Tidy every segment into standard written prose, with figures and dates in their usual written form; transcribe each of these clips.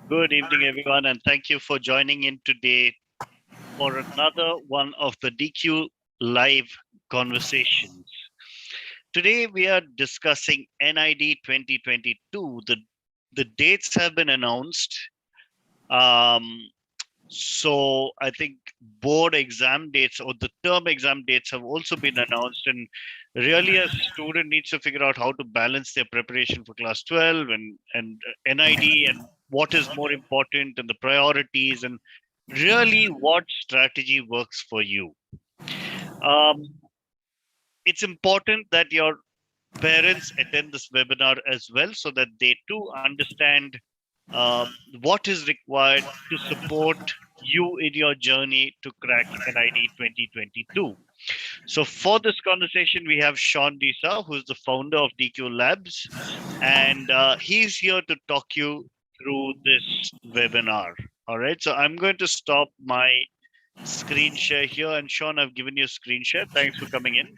Good evening, everyone, and thank you for joining in today for another one of the DQ live conversations. Today, we are discussing NID 2022. The dates have been announced. Um, so I think board exam dates or the term exam dates have also been announced. And really, a student needs to figure out how to balance their preparation for class 12 and NID and what is more important and the priorities and really what strategy works for you. Um, it's important that your parents attend this webinar as well so that they too understand what is required to support you in your journey to crack NID 2022. So for this conversation, we have Sean Disa, who's the founder of DQ Labs, and he's here to talk you through this webinar. All right, so I'm going to stop my screen share here, and Sean, I've given you a screen share. Thanks for coming in.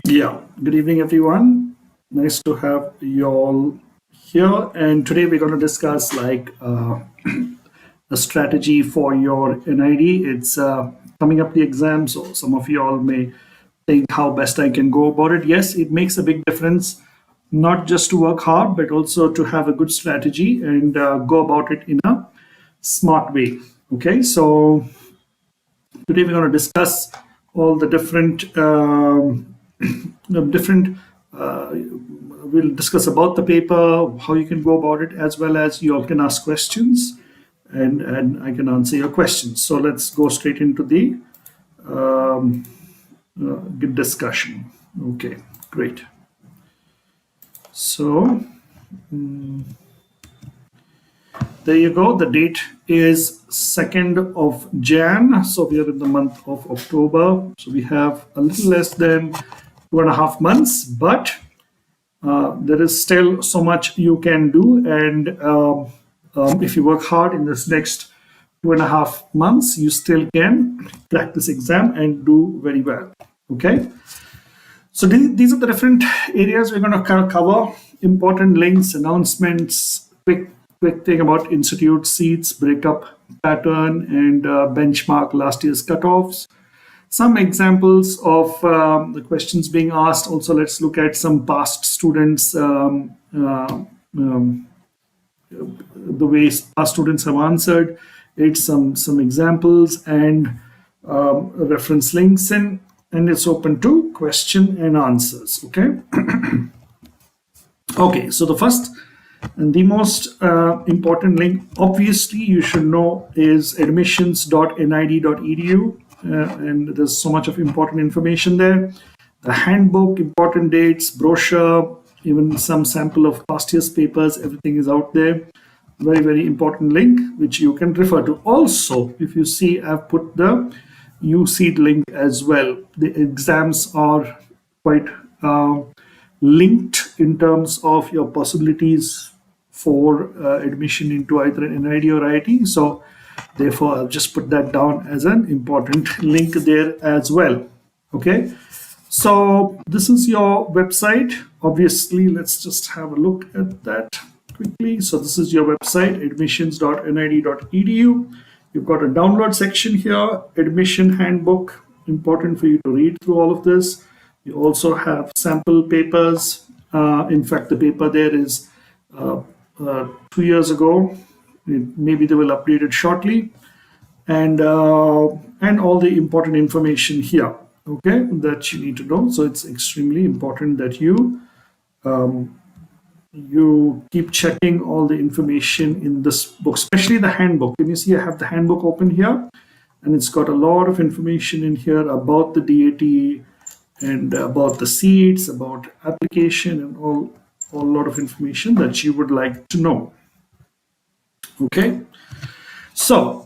Yeah, good evening, everyone. Nice to have you all here. And today we're going to discuss a strategy for your NID. It's coming up the exam, so some of you all may think how best I can go about it. Yes, it makes a big difference, not just to work hard, but also to have a good strategy and go about it in a smart way. Okay, so today we're going to discuss all the different we'll discuss about the paper, how you can go about it, as well as you all can ask questions and I can answer your questions. So let's go straight into the good discussion. Okay, great. So there you go. The date is 2nd of Jan. So we are in the month of October. So we have a little less than 2.5 months, but there is still so much you can do. And if you work hard in this next 2.5 months, you still can crack this exam and do very well. Okay. So these are the different areas we're going to kind of cover. Important links, announcements, quick thing about institute seats, breakup pattern, and benchmark last year's cutoffs. Some examples of the questions being asked. Also, let's look at some past students, the way past students have answered. It's some examples and reference links in, and it's open to question and answers. Okay. Okay, so the first and the most important link, obviously, you should know is admissions.nid.edu. And there's so much of important information there. The handbook, important dates, brochure, even some sample of past year's papers, everything is out there. Very, very important link, which you can refer to. Also, if you see, I've put the USEED link as well. The exams are quite linked in terms of your possibilities for admission into either an NID or IIT. So therefore, I'll just put that down as an important link there as well. Okay. So this is your website. Obviously, let's just have a look at that quickly. So this is your website, admissions.nid.edu. You've got a download section here, admission handbook, important for you to read through all of this. You also have sample papers. In fact, the paper there is 2 years ago. Maybe they will update it shortly, and all the important information here. Okay, that you need to know. So it's extremely important that you keep checking all the information in this book, especially the handbook. Can you see I have the handbook open here, and it's got a lot of information in here about the DAT and about the seats, about application, and a lot of information that you would like to know. Okay, so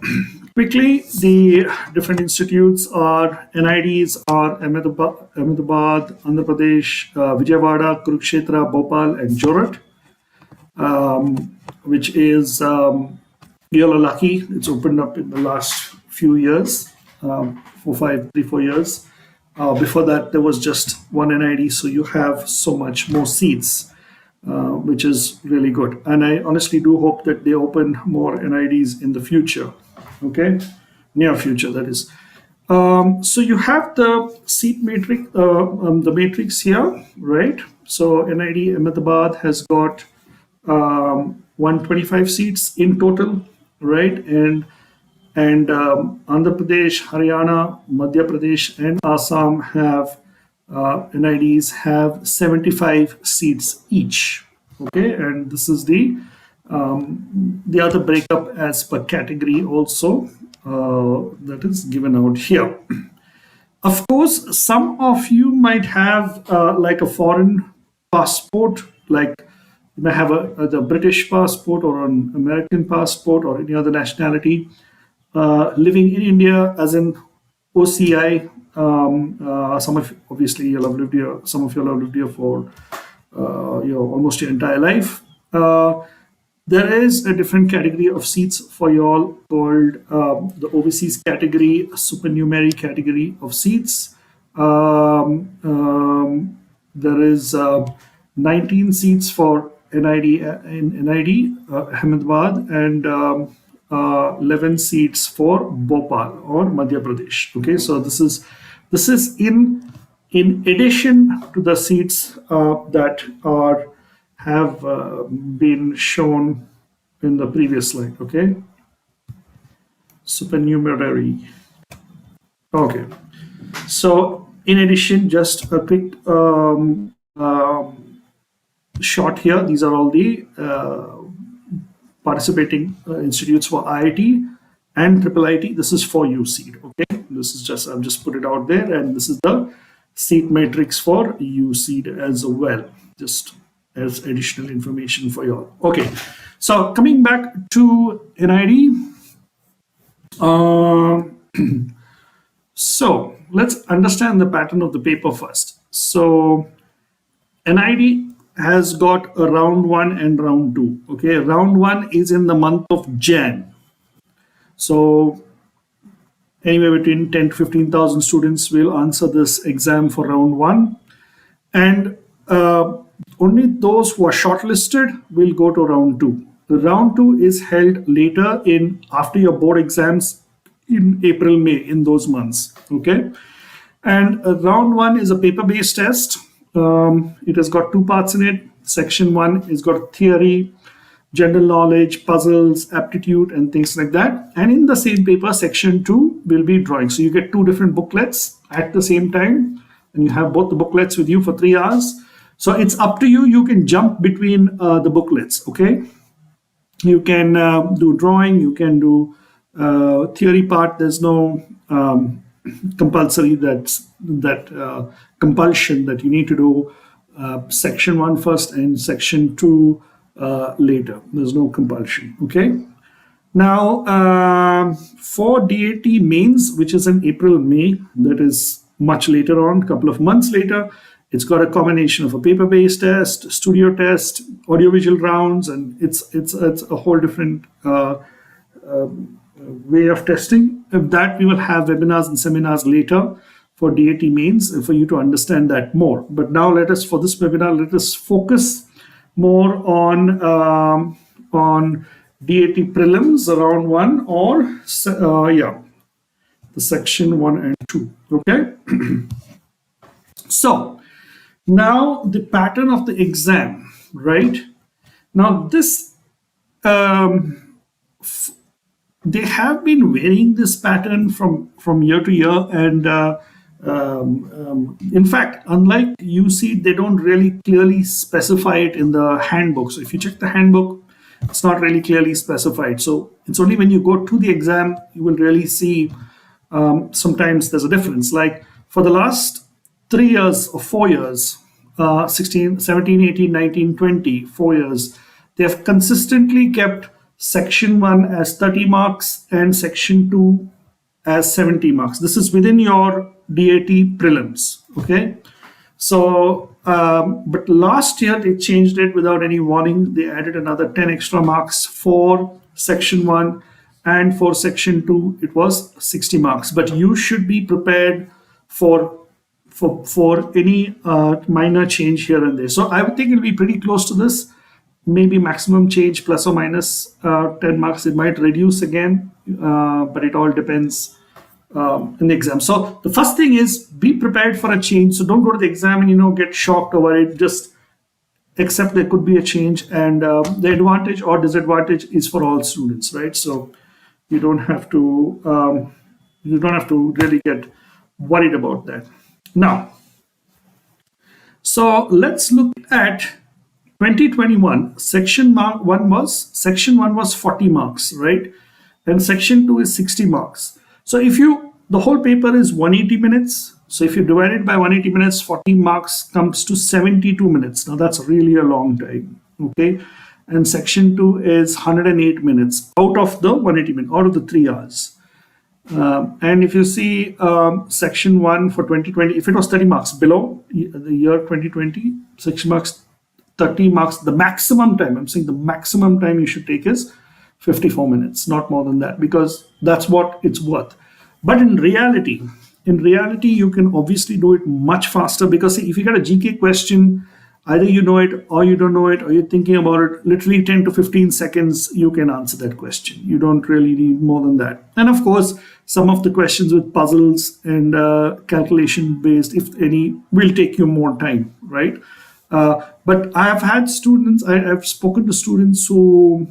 quickly, the different institutes are NIDs are Ahmedabad, Andhra Pradesh, Vijayawada, Kurukshetra, Bhopal, and Jorat, which is you're lucky. It's opened up in the last few years, 3-4 years. Before that, there was just one NID, so you have so much more seats. which is really good. And I honestly do hope that they open more NIDs in the future. Okay, near future, that is. So you have the seat matrix, the matrix here, right? So NID Ahmedabad has got 125 seats in total, right? And Andhra Pradesh, Haryana, Madhya Pradesh, and Assam have NIDs have 75 seats each. Okay, and this is the other breakup as per category also that is given out here. Of course, some of you might have like a foreign passport, like you may have the British passport or an American passport or any other nationality. Living in India as an OCI. Some of obviously you'll have lived here. Some of you will have lived here for almost your entire life. There is a different category of seats for you all called the overseas category, supernumerary category of seats. There is 19 seats for NID in NID Ahmedabad and 11 seats for Bhopal or Madhya Pradesh. Okay, so this is in addition to the seats that are have been shown in the previous slide. Okay, supernumerary. Okay, so in addition, just a quick shot here. These are all the participating institutes for IIT and triple IT. This is for USEED. Okay, this is just I've just put it out there, and this is the seat matrix for USEED as well. Just as additional information for you all. Okay, so coming back to NID. So let's understand the pattern of the paper first. So NID has got a round one and round two. Okay, round one is in the month of Jan. So anywhere between 10 to 15,000 students will answer this exam for round one, and only those who are shortlisted will go to round two. The round two is held later in after your board exams in April, May, in those months. Okay, and round one is a paper-based test. It has got two parts in it. Section one has got theory, general knowledge, puzzles, aptitude, and things like that. And in the same paper, section two will be drawing. So you get two different booklets at the same time, and you have both the booklets with you for 3 hours. So it's up to you. You can jump between the booklets. Okay, you can do drawing. You can do theory part. There's no compulsory compulsion that you need to do section one first and section two later. There's no compulsion. Okay. Now for DAT mains, which is in April, May, that is much later on, a couple of months later, it's got a combination of a paper-based test, studio test, audiovisual rounds, and it's a whole different way of testing. If that, we will have webinars and seminars later for DAT mains for you to understand that more. But now let us, for this webinar, let us focus more on DAT prelims around one or the section one and two. Okay. So now the pattern of the exam, right? Now this they have been varying this pattern from year to year, and in fact, unlike UC, they don't really clearly specify it in the handbook. So if you check the handbook, it's not really clearly specified. So it's only when you go to the exam you will really see sometimes there's a difference. Like for the last 3 years or 4 years, 16, 17, 18, 19, 20, 4 years, they have consistently kept section 1 as 30 marks and section 2 as 70 marks. This is within your DAT prelims. Okay. So, but last year they changed it without any warning. They added another 10 extra marks for section 1, and for section 2 it was 60 marks. But you should be prepared for for any minor change here and there. So I would think it'll be pretty close to this. Maybe maximum change plus or minus 10 marks. It might reduce again, but it all depends in the exam. So the first thing is be prepared for a change. So don't go to the exam and get shocked over it. Just accept there could be a change, and the advantage or disadvantage is for all students, right? So you don't have to really get worried about that. Now, so let's look at 2021. Section 1 was 40 marks, right? And section 2 is 60 marks. So if the whole paper is 180 minutes. So if you divide it by 180 minutes, 40 marks comes to 72 minutes. Now that's really a long time, okay? And section 2 is 108 minutes out of the 180 minutes, out of the 3 hours. And if you see section 1 for 2020, if it was 30 marks below the year 2020, section marks 30 marks, the maximum time, I'm saying the maximum time you should take is 54 minutes, not more than that, because that's what it's worth. But in reality, you can obviously do it much faster, because see, if you get a GK question, either you know it or you don't know it, or you're thinking about it, literally 10 to 15 seconds, you can answer that question. You don't really need more than that. And of course, some of the questions with puzzles and calculation based, if any, will take you more time, right? But I've had students, I've spoken to students who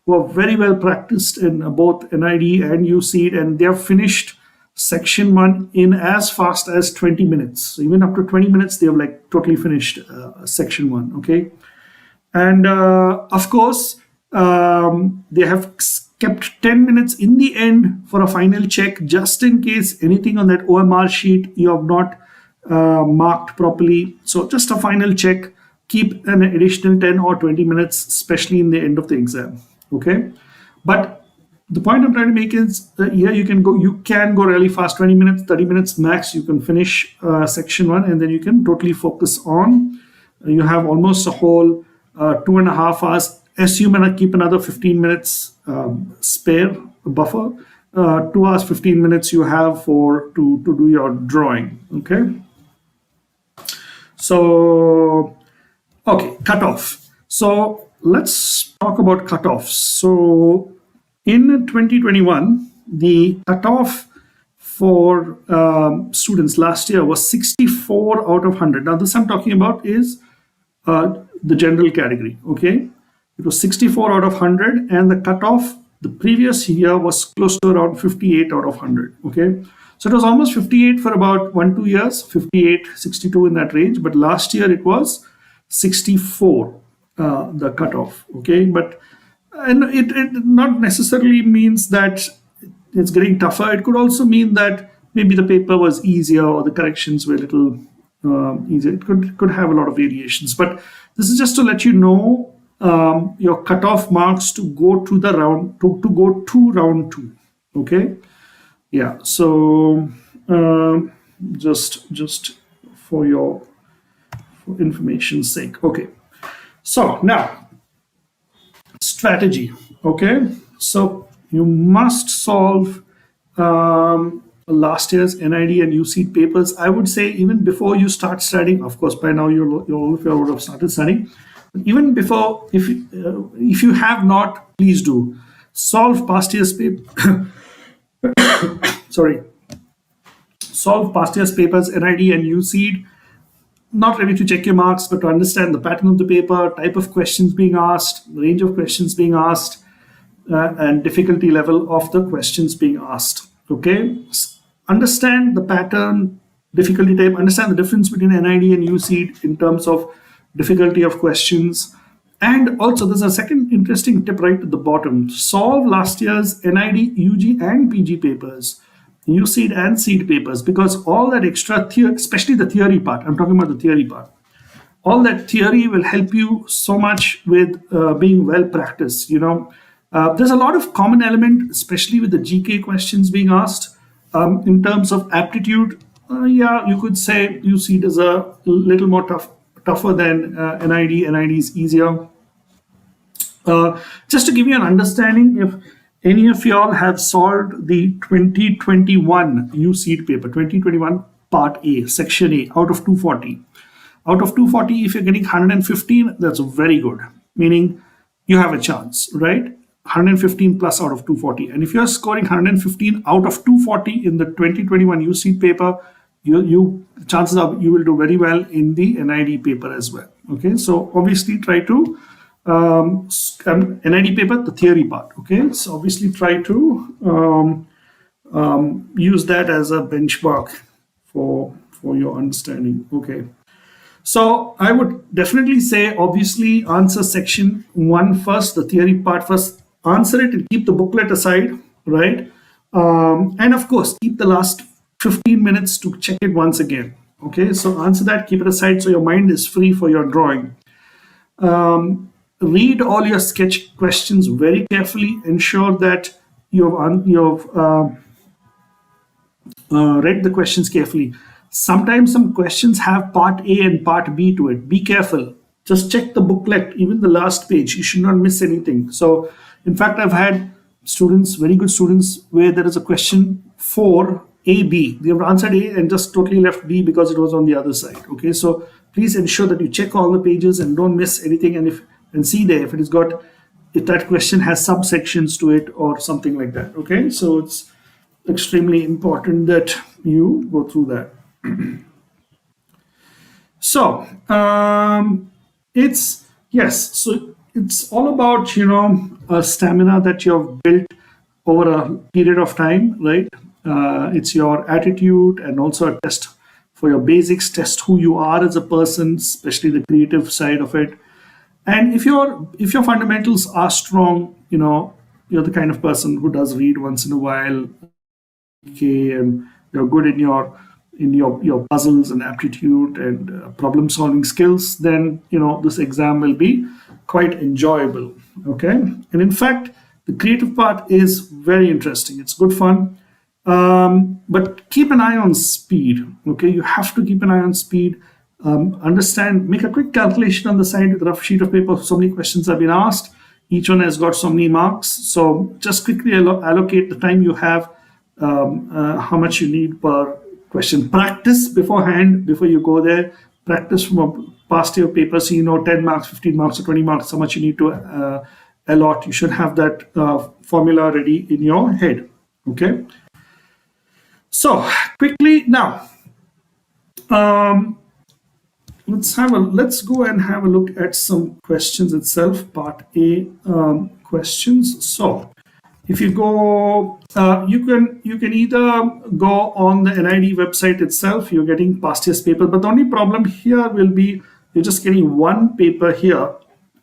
are very well practiced in both NID and UC, and they have finished section 1 in as fast as 20 minutes. So even up to 20 minutes, they have like totally finished section 1, okay? And of course, they have kept 10 minutes in the end for a final check, just in case anything on that OMR sheet you have not marked properly. So just a final check, keep an additional 10 or 20 minutes, especially in the end of the exam, okay? But the point I'm trying to make is that you can go really fast, 20 minutes, 30 minutes max. You can finish section 1, and then you can totally focus on, you have almost a whole 2.5 hours. Assume and keep another 15 minutes spare buffer. 2 hours, 15 minutes you have to do your drawing, okay? So, okay, cutoff. So let's talk about cutoffs. So in 2021, the cutoff for students last year was 64 out of 100. Now, this I'm talking about is the general category, okay? It was 64 out of 100, and the cutoff the previous year was close to around 58 out of 100, okay? So it was almost 58 for about 1-2 years, 58, 62 in that range, but last year it was 64, the cutoff, okay? But and it not necessarily means that it's getting tougher. It could also mean that maybe the paper was easier or the corrections were a little easier. It could have a lot of variations. But this is just to let you know your cutoff marks to go to the round to go to round 2. Okay, yeah. So just for your information's sake. Okay. So now, strategy. Okay, so you must solve last year's NID and UC papers. I would say even before you start studying. Of course, by now all of you would have started studying. But even before, if you have not, please do solve past year's paper. Sorry, solve past year's papers, NID and UC. Not ready to check your marks, but to understand the pattern of the paper, type of questions being asked, range of questions being asked, and difficulty level of the questions being asked. Okay, understand the pattern, difficulty type, understand the difference between NID and UC in terms of difficulty of questions. And also, there's a second interesting tip right at the bottom. Solve last year's NID, UG, and PG papers. USEED and SEED papers, because all that extra theory, especially the theory part, I'm talking about the theory part, all that theory will help you so much with being well practiced. There's a lot of common element, especially with the GK questions being asked. In terms of aptitude, you could say USEED is a little more tougher than NID. NID is easier. Just to give you an understanding, if any of y'all have solved the 2021 USEED paper, 2021 part A, section A, out of 240. Out of 240, if you're getting 115, that's very good, meaning you have a chance, right? 115 plus out of 240. And if you're scoring 115 out of 240 in the 2021 UC paper, chances are you will do very well in the NID paper as well. Okay, so obviously try to NID paper, the theory part. Okay, so obviously try to use that as a benchmark for your understanding. Okay. So I would definitely say, obviously, answer section 1 first, the theory part first. Answer it and keep the booklet aside, right? And of course, keep the last 15 minutes to check it once again. Okay, so answer that, keep it aside so your mind is free for your drawing. Read all your sketch questions very carefully. Ensure that you've read the questions carefully. Sometimes some questions have part A and part B to it. Be careful. Just check the booklet, even the last page. You should not miss anything. So, in fact, I've had students, very good students, where there is a question for A, B. They have answered A and just totally left B because it was on the other side. Okay, so please ensure that you check all the pages and don't miss anything. And see there if that question has subsections to it or something like that. Okay, so it's extremely important that you go through that. So it's all about a stamina that you've built over a period of time, right? It's your attitude and also a test for your basics, test who you are as a person, especially the creative side of it. And if your fundamentals are strong, you're the kind of person who does read once in a while, okay, and you're good in your puzzles and aptitude and problem solving skills, then this exam will be quite enjoyable. Okay, and in fact, the creative part is very interesting. It's good fun, but keep an eye on speed. Okay, you have to keep an eye on speed. Understand, make a quick calculation on the side with a rough sheet of paper. So many questions have been asked. Each one has got so many marks. So just quickly allocate the time you have, how much you need per question. Practice beforehand, before you go there. Practice from a past year paper, so 10 marks, 15 marks, or 20 marks, how much you need to allot. You should have that formula ready in your head. Okay. So quickly now, let's go and have a look at some questions itself. Part A, questions. So if you go, you can either go on the NID website itself. You're getting past year's paper, but the only problem here will be you're just getting one paper here.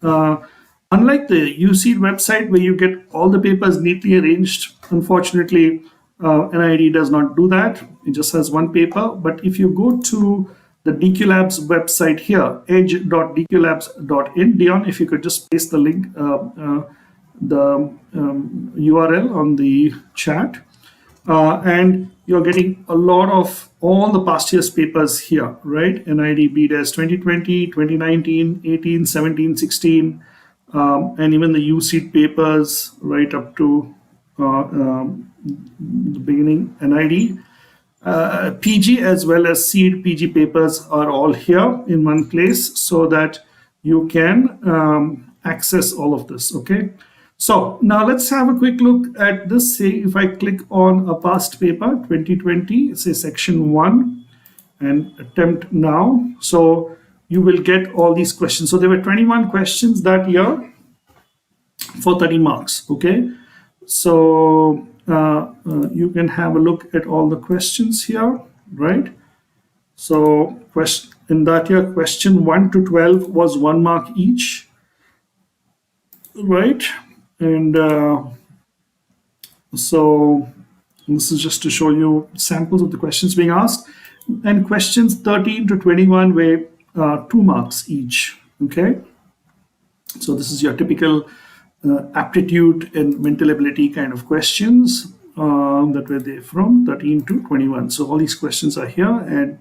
Unlike the UC website where you get all the papers neatly arranged, unfortunately, NID does not do that. It just has one paper. But if you go to the DQ Labs website here, edge.dqlabs.in, Dion, if you could just paste the link, the URL on the chat, and you're getting a lot of all the past year's papers here, right? NID BDES 2020, 2019, 18, 17, 16, and even the UC papers right up to the beginning. NID PG as well as seed PG papers are all here in one place so that you can access all of this. Okay, so now let's have a quick look at this. Say if I click on a past paper 2020, say section 1, and attempt now, so you will get all these questions. So there were 21 questions that year for 30 marks. Okay, so you can have a look at all the questions here, right? So in that year, question 1 to 12 was 1 mark each, right? And so this is just to show you samples of the questions being asked. And questions 13 to 21 were 2 marks each, okay? So this is your typical aptitude and mental ability kind of questions that were there from 13 to 21. So all these questions are here and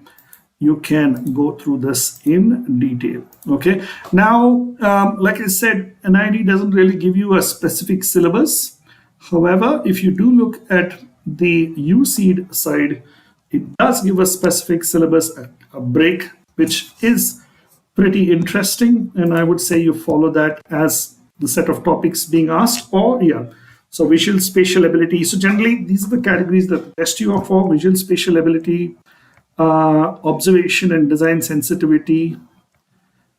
you can go through this in detail. Okay. Now, like I said, NID doesn't really give you a specific syllabus. However, if you do look at the USEED side, It does give a specific syllabus a break, which is pretty interesting. And I would say you follow that as the set of topics being asked, or yeah. So visual spatial ability. So generally, these are the categories that the test you are for: visual spatial ability, observation and design sensitivity,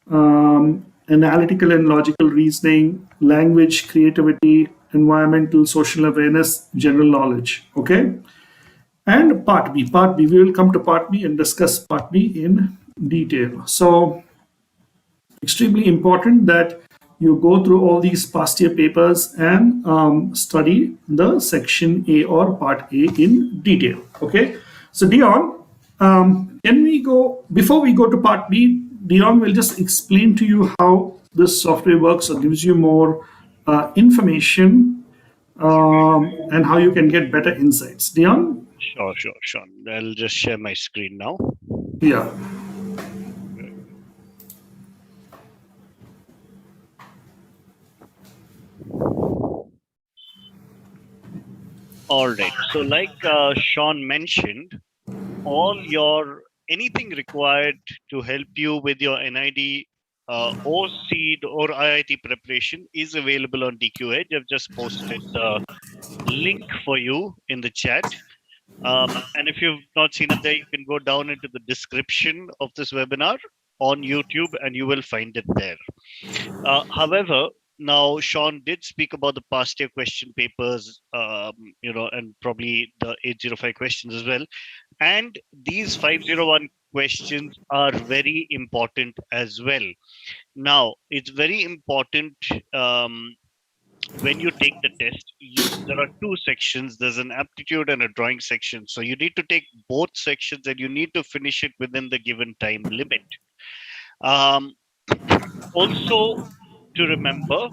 analytical and logical reasoning, language, creativity, environmental, social awareness, general knowledge. Okay. And part B. Part B, we will come to part B and discuss part B in detail. So, extremely important that you go through all these past year papers and study the section A or part A in detail. Okay. So, Dion, can we go, before we go to part B, Dion will just explain to you how this software works or gives you more information and how you can get better insights. Dion? Sure, sure, sure. I'll just share my screen now. Yeah. All right. So, like Sean mentioned, all your anything required to help you with your NID or SEED or IIT preparation is available on DQ Edge. I've just posted the link for you in the chat. And if you've not seen it there, you can go down into the description of this webinar on YouTube and you will find it there. However, now Sean did speak about the past year question papers, and probably the 805 questions as well. And these 501 questions are very important as well. Now, it's very important when you take the test, there are two sections. There's an aptitude and a drawing section. So you need to take both sections and you need to finish it within the given time limit. Um, Also, to remember,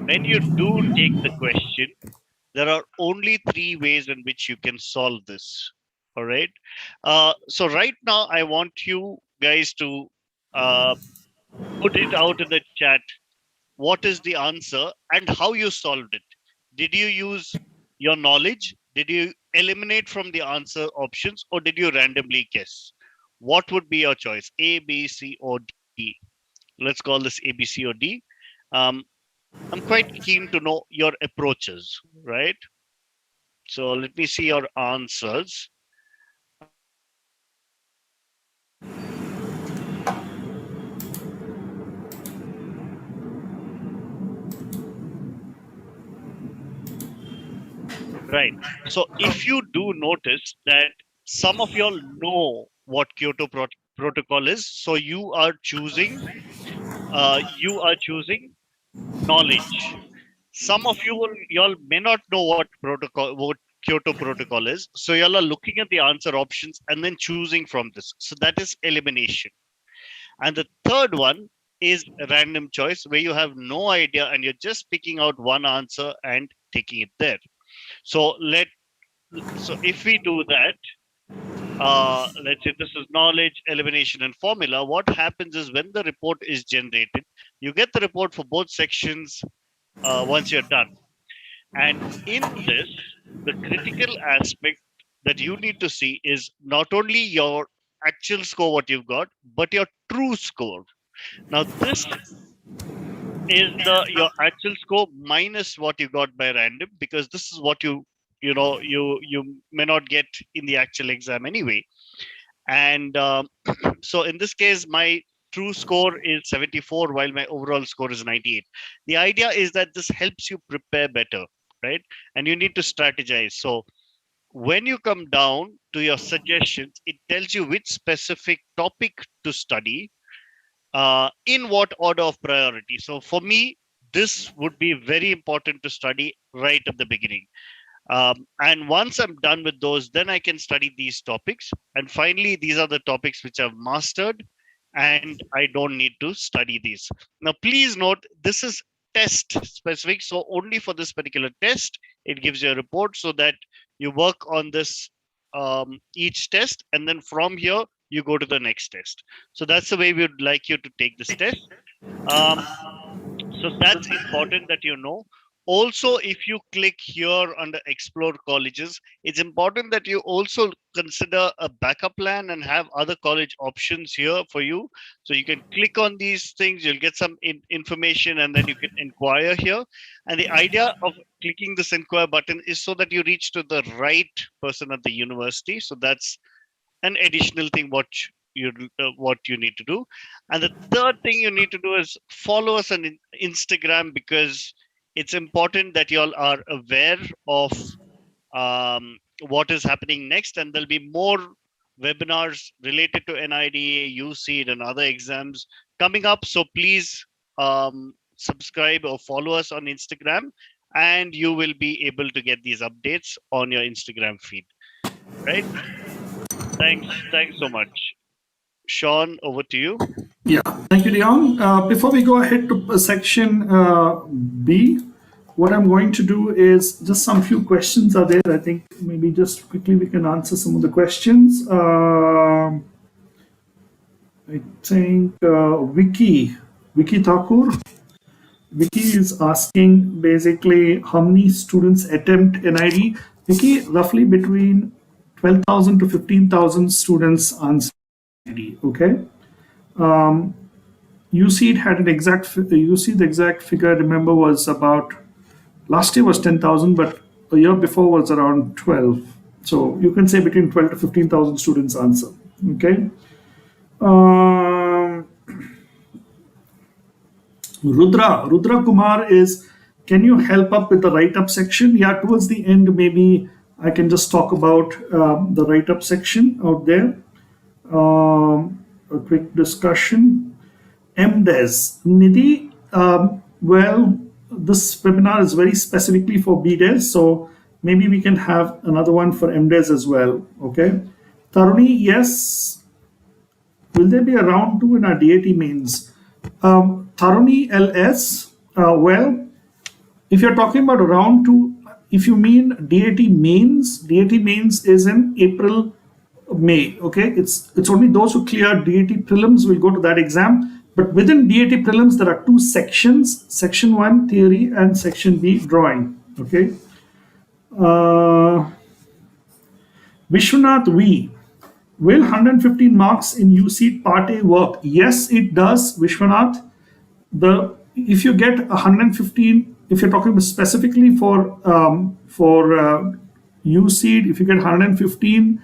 when you do take the question, there are only three ways in which you can solve this. All right. So right now, I want you guys to uh, put it out in the chat. What is the answer and how you solved it? Did you use your knowledge? Did you eliminate from the answer options, or did you randomly guess? What would be your choice? A, B, C, or D? Let's call this A, B, C, or D. Um, I'm quite keen to know your approaches, right? So let me see your answers. Right. So if you do notice that some of y'all know what Kyoto protocol is, so you are choosing knowledge. Some of y'all may not know what Kyoto protocol is, so y'all are looking at the answer options and then choosing from this. So that is elimination. And the third one is a random choice where you have no idea and you're just picking out one answer and taking it there. So if we do that, let's say this is knowledge, elimination, and formula. What happens is when the report is generated, you get the report for both sections once you're done. And in this, the critical aspect that you need to see is not only your actual score, what you've got, but your true score. Now, this is your actual score minus what you got by random, because this is what you may not get in the actual exam anyway. And so in this case, my true score is 74 while my overall score is 98. The idea is that this helps you prepare better, right? And you need to strategize. So when you come down to your suggestions, it tells you which specific topic to study, in what order of priority. So for me, this would be very important to study right at the beginning. And once I'm done with those, then I can study these topics. And finally, these are the topics which I've mastered, and I don't need to study these. Now, please note, this is test specific. So only for this particular test, it gives you a report so that you work on this each test. And then from here, you go to the next test. So that's the way we would like you to take this test. Um, so that's important that you know. Also, if you click here under explore colleges, it's important that you also consider a backup plan and have other college options here for you. So you can click on these things, you'll get some information, and then you can inquire here. And the idea of clicking this inquire button is so that you reach to the right person at the university. So that's an additional thing what you need to do. And the third thing you need to do is follow us on Instagram, because it's important that you all are aware of what is happening next, and there'll be more webinars related to NID, USEED, and other exams coming up. So please subscribe or follow us on Instagram, and you will be able to get these updates on your Instagram feed. Right? Thanks so much. Sean, over to you. Yeah, thank you, Leon. Before we go ahead to section B, what I'm going to do is just some few questions are there. I think maybe just quickly we can answer some of the questions. I think Vicky Thakur. Vicky is asking basically how many students attempt NID. Vicky, roughly between 12,000 to 15,000 students answer NID. Okay. UC had an exact. UC the exact figure I remember was about last year was 10,000, but a year before was around 12. So you can say between 12 to 15,000 students answer. Okay. Rudra Kumar is, can you help up with the write-up section? Yeah, towards the end, maybe I can just talk about the write-up section out there. A quick discussion. MDes. Nidhi, well, this webinar is very specifically for BDes, so maybe we can have another one for MDes as well. Okay. Taruni, yes. Will there be a round 2 in our DAT mains? Taruni LS, well, if you're talking about round 2, if you mean DAT mains is in April, May. Okay, it's only those who clear DAT prelims will go to that exam. But within DAT prelims, there are two sections: section 1 theory and section B drawing. Okay. Vishwanath V. Will 115 marks in UC Part A work? Yes, it does, Vishwanath. If you get 115, if you're talking specifically for UC, if you get 115,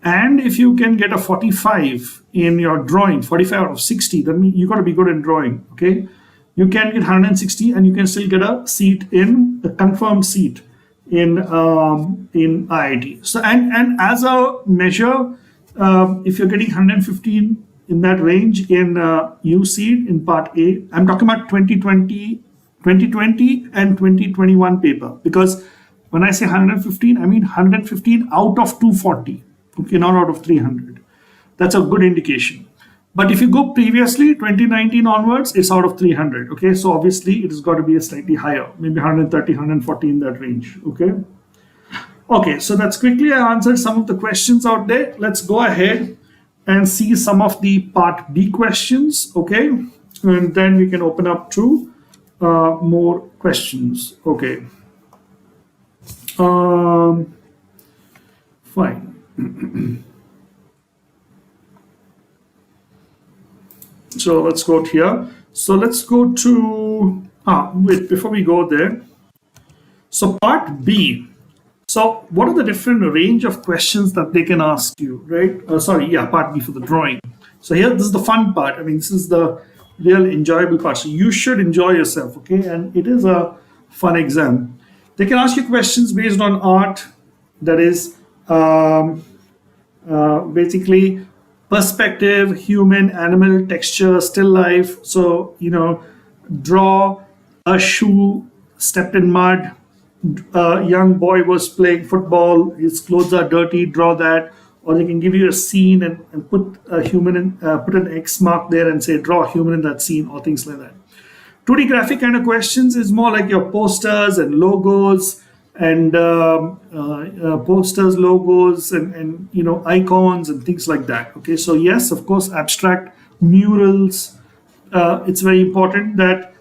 and if you can get a 45 in your drawing, 45 out of 60, then you got to be good in drawing. Okay, you can get 160, and you can still get a seat in a confirmed seat in IIT. So and as a measure. If you're getting 115 in that range in UC in Part A, I'm talking about 2020 and 2021 paper, because when I say 115, I mean 115 out of 240, okay, not out of 300. That's a good indication. But if you go previously, 2019 onwards, it's out of 300, okay? So obviously it has got to be a slightly higher, maybe 130, 140 in that range, okay? Okay, so that's quickly I answered some of the questions out there. Let's go ahead and see some of the Part B questions, okay? And then we can open up to more questions, okay? Fine. So let's go to here. So let's go to, wait, before we go there. So Part B. So what are the different range of questions that they can ask you, right? Part B for the drawing. So here, this is the fun part. I mean, this is the real enjoyable part. So you should enjoy yourself, okay? And it is a fun exam. They can ask you questions based on art, that is basically perspective, human, animal, texture, still life. So, draw a shoe stepped in mud. A young boy was playing football, his clothes are dirty, draw that. Or they can give you a scene and put a human in, put an X mark there and say draw a human in that scene, or things like that. 2D graphic kind of questions is more like your posters and logos and posters, logos, and icons and things like that. Okay, so yes, of course, abstract murals. It's very important that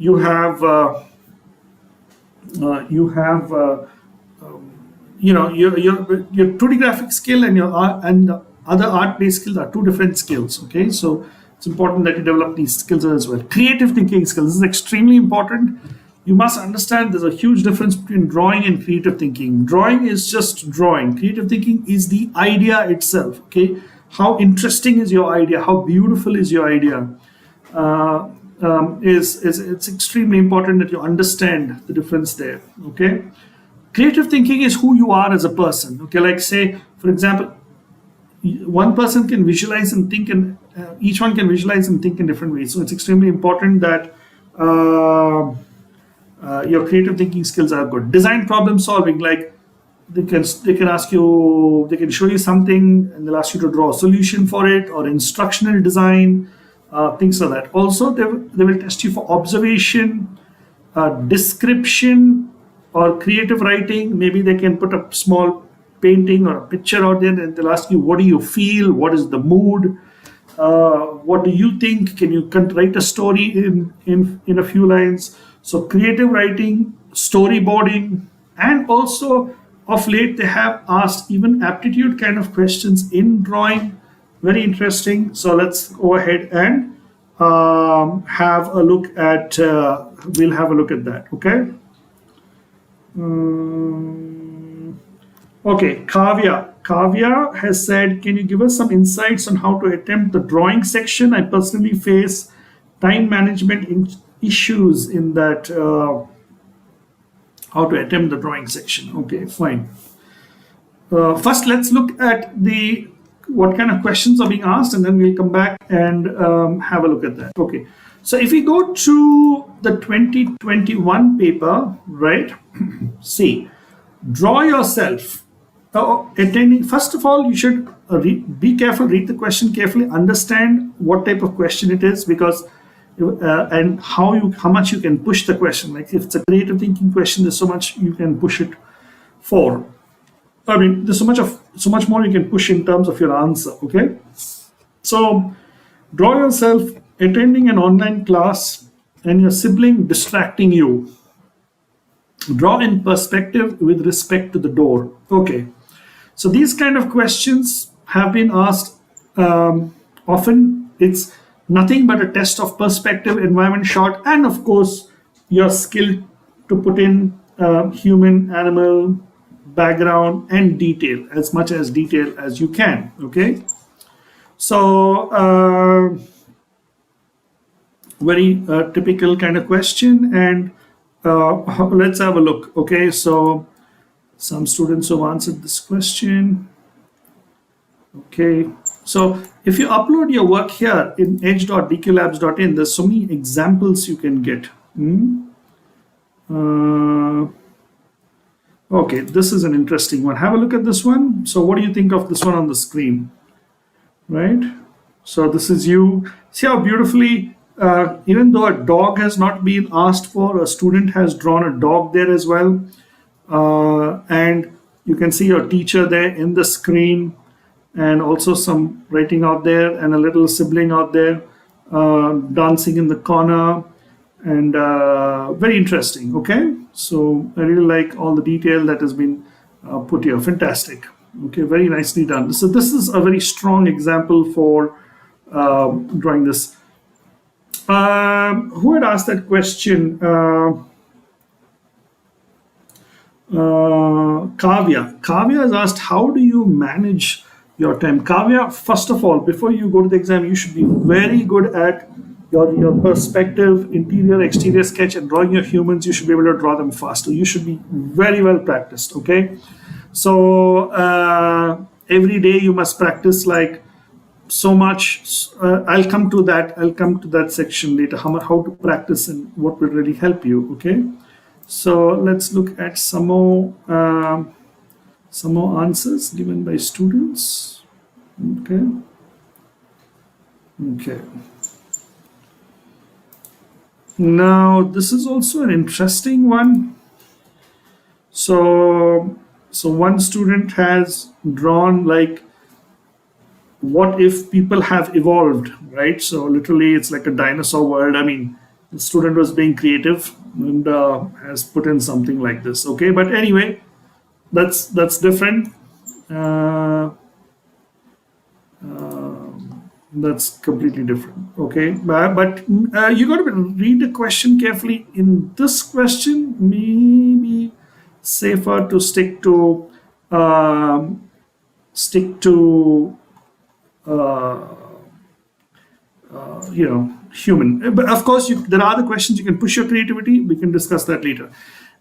you have you have your 2D graphic skill and your art and the other art based skills are two different skills. Okay, so it's important that you develop these skills as well. Creative thinking skills, this is extremely important. You must understand there's a huge difference between drawing and creative thinking. Drawing is just drawing. Creative thinking is the idea itself. Okay, how interesting is your idea, how beautiful is your idea. Is it's extremely important that you understand the difference there. Okay, creative thinking is who you are as a person. Okay, like say for example, one person can visualize and think, and each one can visualize and think in different ways. So it's extremely important that your creative thinking skills are good. Design problem solving, like they can ask you, they can show you something and they'll ask you to draw a solution for it, or instructional design, things like that. Also they will test you for observation, description, or creative writing. Maybe they can put a small painting or a picture out there and they'll ask you, what do you feel, what is the mood, what do you think, can you write a story in a few lines. So creative writing, storyboarding, and also of late they have asked even aptitude kind of questions in drawing. Very interesting. So let's go ahead and have a look at we'll have a look at that. Okay. Okay, Kavya has said, can you give us some insights on how to attempt the drawing section? I personally face time management issues in that, how to attempt the drawing section. Okay, fine. First, let's look at what kind of questions are being asked, and then we'll come back and have a look at that. Okay, so if we go to the 2021 paper, right, see, draw yourself. Attending, first of all, you should be careful, read the question carefully, understand what type of question it is, because and how much you can push the question. Like if it's a creative thinking question, there's so much you can push it for. I mean, there's so much more you can push in terms of your answer. Okay, so draw yourself attending an online class and your sibling distracting you. Draw in perspective with respect to the door. Okay, so these kind of questions have been asked often. It's nothing but a test of perspective, environment shot, and of course your skill to put in human, animal, background, and detail, as much as detail as you can. Okay, so very typical kind of question, and let's have a look. Okay, so some students have answered this question. Okay, so if you upload your work here in edge.dqlabs.in, there's so many examples you can get. Okay, this is an interesting one. Have a look at this one. So what do you think of this one on the screen? Right? So this is you. See how beautifully, even though a dog has not been asked for, a student has drawn a dog there as well. And you can see your teacher there in the screen, and also some writing out there, and a little sibling out there dancing in the corner, and very interesting. Okay, so I really like all the detail that has been put here. Fantastic. Okay, very nicely done. So this is a very strong example for drawing this. Who had asked that question? Kavya has asked, how do you manage your time? Kavya, first of all, before you go to the exam, you should be very good at your perspective, interior, exterior sketch, and drawing your humans. You should be able to draw them faster. You should be very well practiced. Okay, so every day you must practice like so much. I'll come to that section later. How to practice and what will really help you. Okay. So let's look at some more answers given by students. Okay. Okay. Now this is also an interesting one. So one student has drawn like, what if people have evolved, right? So literally it's like a dinosaur world. I mean, The student was being creative and has put in something like this. Okay, but anyway, that's different. Uh, that's completely different. Okay, but you got to read the question carefully. In this question, maybe safer to stick to human. But of course, there are other questions you can push your creativity. We can discuss that later.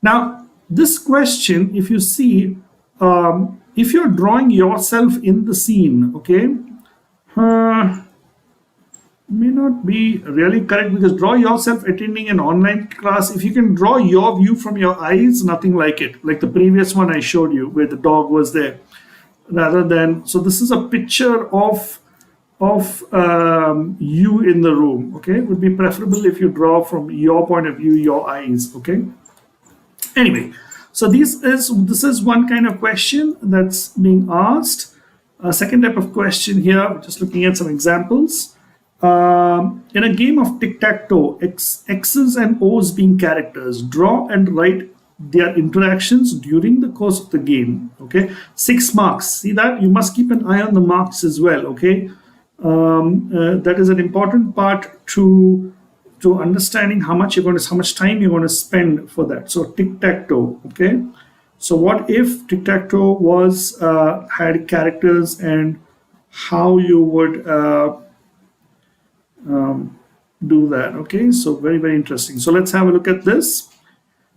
Now, this question, if you see, if you're drawing yourself in the scene, okay, uh, may not be really correct, because draw yourself attending an online class. If you can draw your view from your eyes, nothing like it. Like the previous one I showed you, where the dog was there, rather than. So this is a picture of you in the room. Okay, it would be preferable if you draw from your point of view, your eyes. Okay. Anyway, so this is one kind of question that's being asked. A second type of question here, just looking at some examples. In a game of tic-tac-toe, X's and O's being characters, draw and write their interactions during the course of the game. Okay, 6 marks. See that? You must keep an eye on the marks as well. Okay, that is an important part to understanding how much time you're going to spend for that. So tic-tac-toe. Okay, so what if tic-tac-toe was had characters, and how you would do that. Okay, so very, very interesting. So let's have a look at this.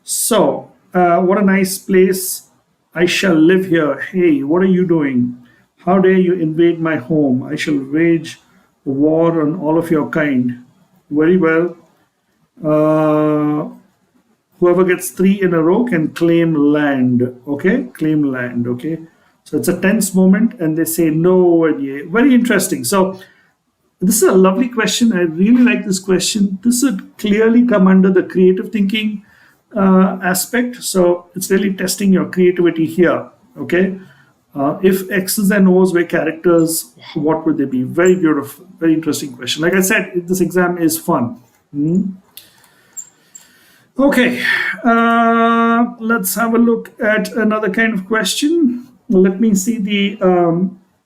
So what a nice place. I shall live here. Hey, what are you doing? How dare you invade my home? I shall wage war on all of your kind. Very well. Whoever gets 3 in a row can claim land. Okay, claim land. Okay, so it's a tense moment, and they say no. And yeah, very interesting. So this is a lovely question. I really like this question. This would clearly come under the creative thinking aspect. So it's really testing your creativity here. Okay. If X's and O's were characters, what would they be? Very beautiful, very interesting question. Like I said, this exam is fun. Okay, let's have a look at another kind of question. Let me see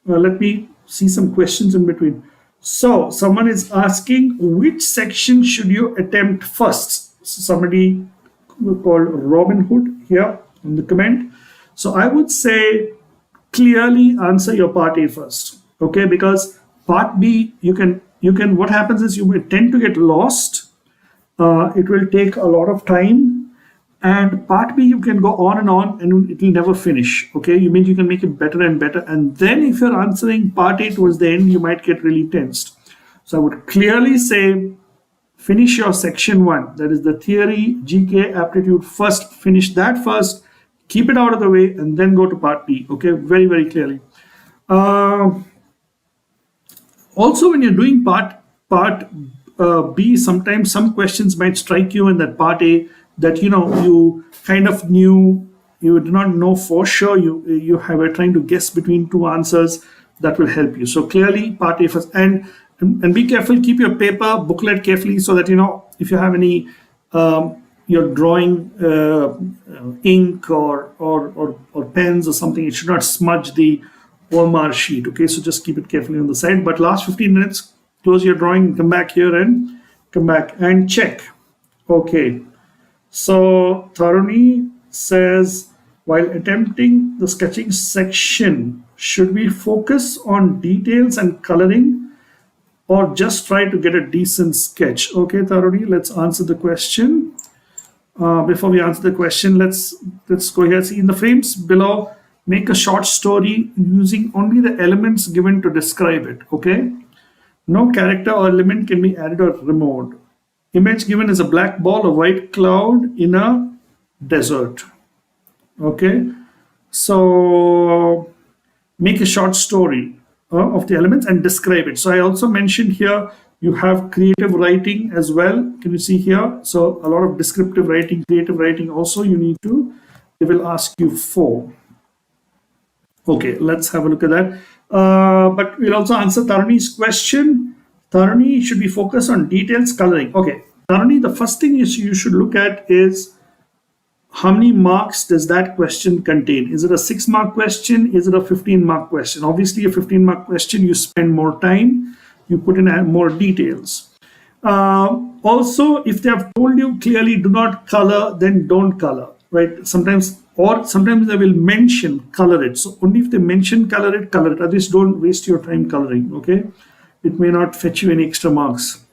let me see some questions in between. So someone is asking, which section should you attempt first? So somebody called Robin Hood here in the comment. So I would say clearly answer your part A first. Okay, because part B, you can what happens is you will tend to get lost. It will take a lot of time, and part B you can go on and it will never finish. Okay, you mean you can make it better and better, and then if you're answering part A towards the end, you might get really tensed. So I would clearly say finish your section 1, that is the theory, GK, aptitude first. Finish that first, keep it out of the way, and then go to part B. Okay, very, very clearly. Also, when you're doing part B, sometimes some questions might strike you in that part A that you kind of knew, you did not know for sure. You were trying to guess between 2 answers. That will help you. So clearly part A first, and be careful. Keep your paper booklet carefully, so that if you have any you're drawing ink or pens or something, it should not smudge the OMR sheet. Okay, so just keep it carefully on the side. But last 15 minutes, close your drawing, come back here and check. Okay, so Tharuni says, while attempting the sketching section, should we focus on details and coloring, or just try to get a decent sketch? Okay, Tharuni, let's answer the question. Before we answer the question, let's go here. See, in the frames below, make a short story using only the elements given to describe it. Okay, no character or element can be added or removed. Image given is a black ball, a white cloud in a desert. Okay, so make a short story of the elements and describe it. So I also mentioned here you have creative writing as well. Can you see here? So a lot of descriptive writing, creative writing also they will ask you for. Okay, let's have a look at that. But we'll also answer Taruni's question. Taruni, should be focused on details, coloring. Okay, Tarani, the first thing you should look at is how many marks does that question contain? Is it a 6-mark question? Is it a 15-mark question? Obviously, a 15-mark question, you spend more time, you put in more details. Also, if they have told you clearly do not color, then don't color, right? Sometimes they will mention color it. So only if they mention color it, color it. At least don't waste your time coloring, okay? It may not fetch you any extra marks.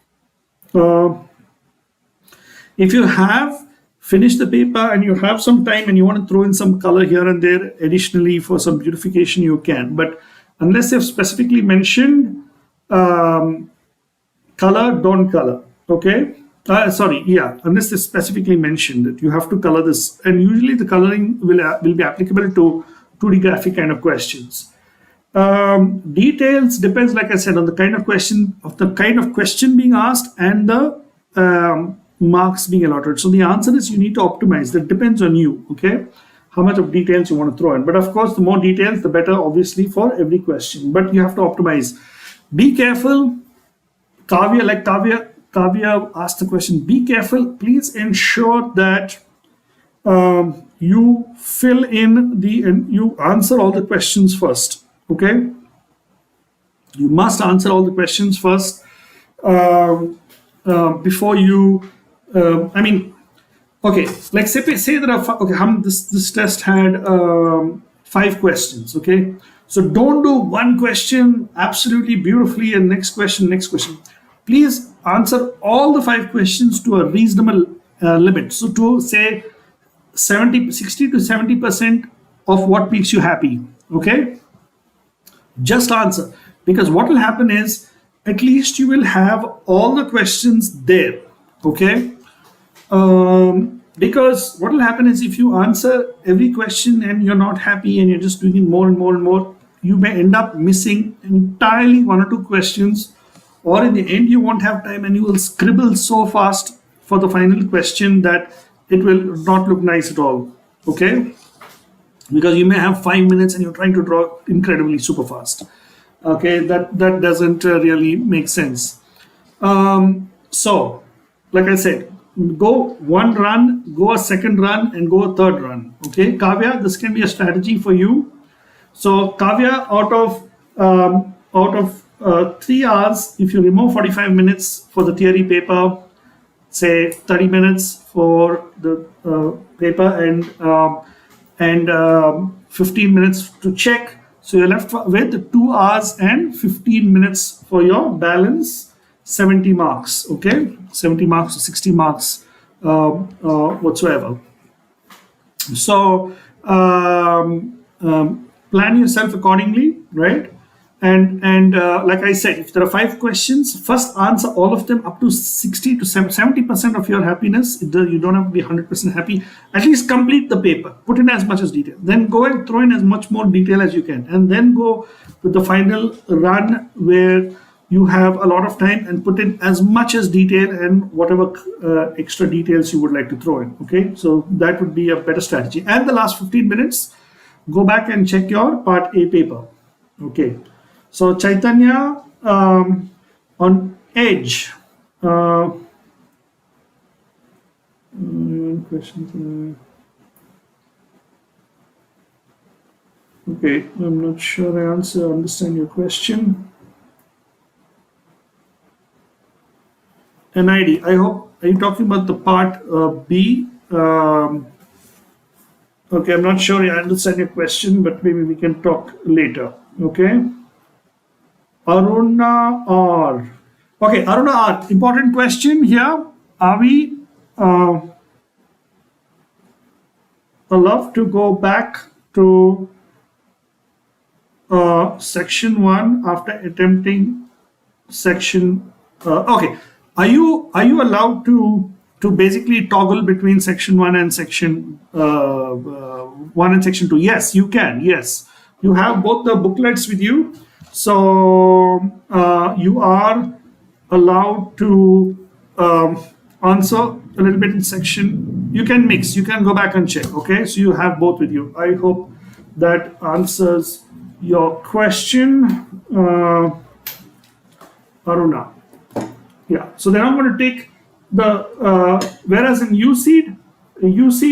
If you have finished the paper and you have some time and you want to throw in some color here and there additionally for some beautification, you can. But unless they've specifically mentioned color, don't color. Okay. Unless they specifically mentioned it, you have to color this. And usually the coloring will be applicable to 2D graphic kind of questions. Details depends, like I said, on the kind of question being asked and the marks being allotted. So the answer is you need to optimize. That depends on you, okay? How much of details you want to throw in. But of course, the more details, the better, obviously, for every question. But you have to optimize. Be careful. Kavya asked the question, be careful. Please ensure that you fill in you answer all the questions first, okay? You must answer all the questions first before you okay, like say there are this test had 5 questions, okay? So don't do one question absolutely beautifully and next question. Please answer all the 5 questions to a reasonable limit. So to say 60 to 70% of what makes you happy, okay? Just answer, because what will happen is at least you will have all the questions there, okay? Because what will happen is if you answer every question and you're not happy and you're just doing it more and more, you may end up missing entirely 1 or 2 questions, or in the end you won't have time and you will scribble so fast for the final question that it will not look nice at all, okay? Because you may have 5 minutes and you're trying to draw incredibly super fast. Okay, that doesn't really make sense. So, like I said, go one run, go a second run, and go a third run. Okay, Kavya, this can be a strategy for you. So, Kavya, out of 3 hours, if you remove 45 minutes for the theory paper, say 30 minutes for the paper, and 15 minutes to check. So you're left with 2 hours and 15 minutes for your balance, 70 marks, okay? 70 marks or 60 marks whatsoever. So plan yourself accordingly, right? And like I said, if there are 5 questions, first answer all of them up to 60 to 70% of your happiness. You don't have to be 100% happy. At least complete the paper. Put in as much as detail. Then go and throw in as much more detail as you can. And then go with the final run where you have a lot of time and put in as much as detail and whatever extra details you would like to throw in. Okay, so that would be a better strategy. And the last 15 minutes, go back and check your part A paper. Okay. So Chaitanya, on edge. Question. Okay, I'm not sure I understand your question. NID, I hope, are you talking about the part B? Okay, I'm not sure I understand your question, but maybe we can talk later. Okay. Aruna R. Okay, Aruna R. Important question here. Are we allowed to go back to section 1 after attempting section? Okay, are you allowed to basically toggle between section 1 and section 1 and section 2? Yes, you can. Yes, you have both the booklets with you. So you are allowed to answer a little bit in section. You can mix, you can go back and check. Okay, so you have both with you. I hope that answers your question, Aruna. Yeah, so then I'm going to take whereas in USEED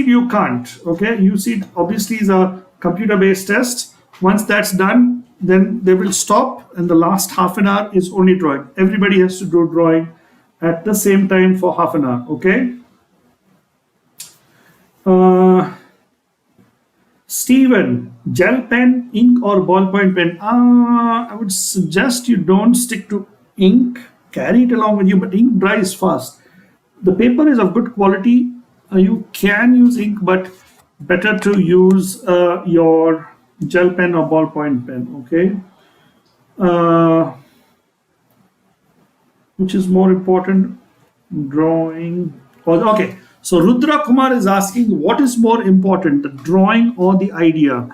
you can't. Okay, USEED obviously is a computer-based test. Once that's done, then they will stop, and the last half an hour is only drawing. Everybody has to do drawing at the same time for half an hour. Okay. Steven, gel pen, ink, or ballpoint pen? I would suggest you don't stick to ink. Carry it along with you, but ink dries fast. The paper is of good quality. You can use ink, but better to use your gel pen or ballpoint pen. Okay. Which is more important? Drawing. Okay. So Rudra Kumar is asking, what is more important, the drawing or the idea?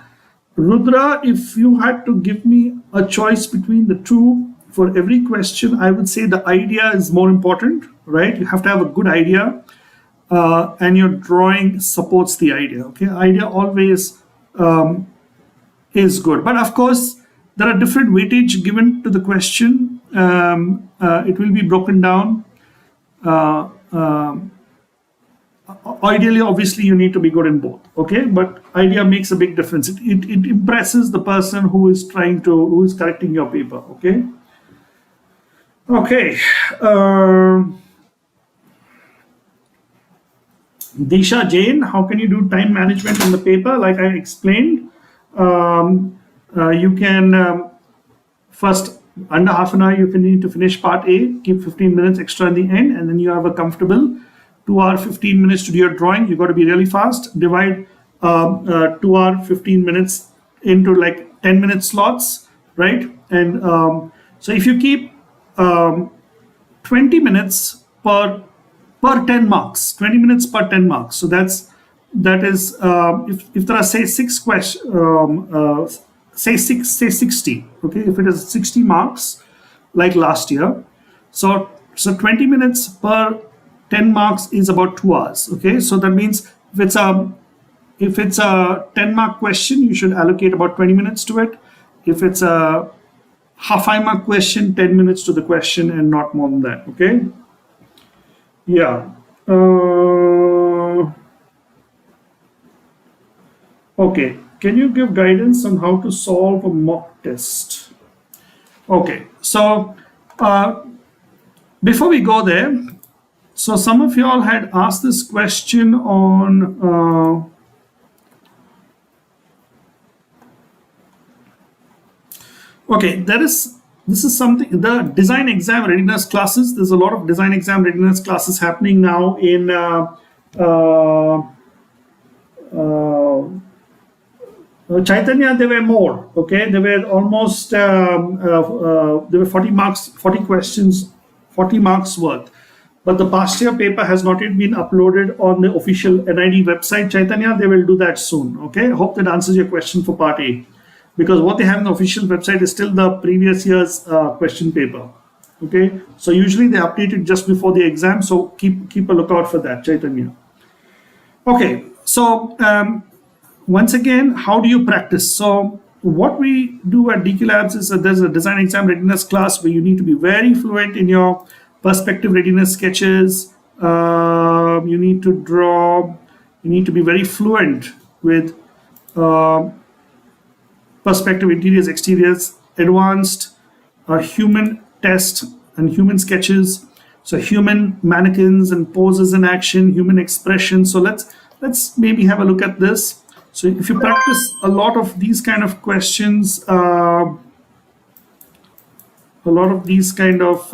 Rudra, if you had to give me a choice between the two for every question, I would say the idea is more important, right? You have to have a good idea, and your drawing supports the idea. Okay, idea always is good, but of course there are different weightage given to the question. It will be broken down. Ideally, obviously, you need to be good in both. Okay, but idea makes a big difference. It impresses the person who is correcting your paper. Okay. Okay. Disha Jain, how can you do time management in the paper? Like I explained, you can first, under half an hour, you need to finish part A, keep 15 minutes extra in the end, and then you have a comfortable 2 hour 15 minutes to do your drawing. You got to be really fast. Divide 2 hour 15 minutes into like 10-minute slots, right? And so if you keep 20 minutes per 10 marks, 20 minutes per 10 marks. So that is if there are say 6 questions, say 60. Okay, if it is 60 marks like last year, so 20 minutes per 10 marks is about 2 hours. Okay, so that means if it's a 10-mark question, you should allocate about 20 minutes to it. If it's a half 5-mark question, 10 minutes to the question and not more than that. Okay. Yeah. Okay. Can you give guidance on how to solve a mock test? Okay. So before we go there, so some of you all had asked this question on okay, this is something, the design exam readiness classes. There's a lot of design exam readiness classes happening now in Chaitanya. There were more. Okay, there were almost there were 40 marks, 40 questions, 40 marks worth. But the past year paper has not yet been uploaded on the official NID website. Chaitanya, they will do that soon. Okay, hope that answers your question for part A. Because what they have on the official website is still the previous year's question paper. Okay, so usually they update it just before the exam, so keep a lookout for that, Chaitanya. Okay, so once again, how do you practice? So what we do at DQ Labs is that there's a design exam readiness class where you need to be very fluent in your perspective readiness sketches. You need to draw. You need to be very fluent with perspective, interiors, exteriors, advanced human test and human sketches. So human mannequins and poses in action, human expression. So let's maybe have a look at this. So if you practice a lot of these kind of questions, a lot of these kind of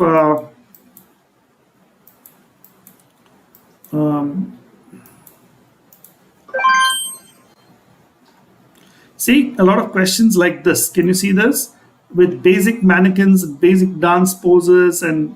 see a lot of questions like this. Can you see this? With basic mannequins, basic dance poses, and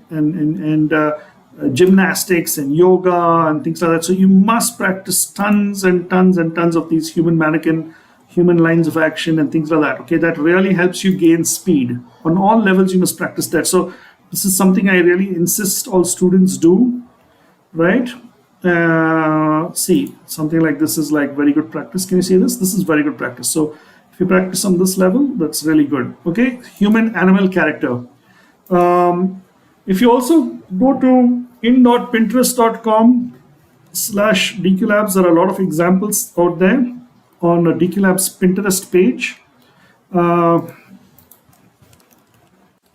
gymnastics and yoga and things like that. So you must practice tons and tons and tons of these human mannequin, human lines of action and things like that. Okay, that really helps you gain speed. On all levels, you must practice that. So this is something I really insist all students do, right? See, something like this is like very good practice. Can you see this? This is very good practice. So if you practice on this level, that's really good. Okay, human animal character. If you also go to in.pinterest.com/DQLabs. There are a lot of examples out there on DQLabs Pinterest page.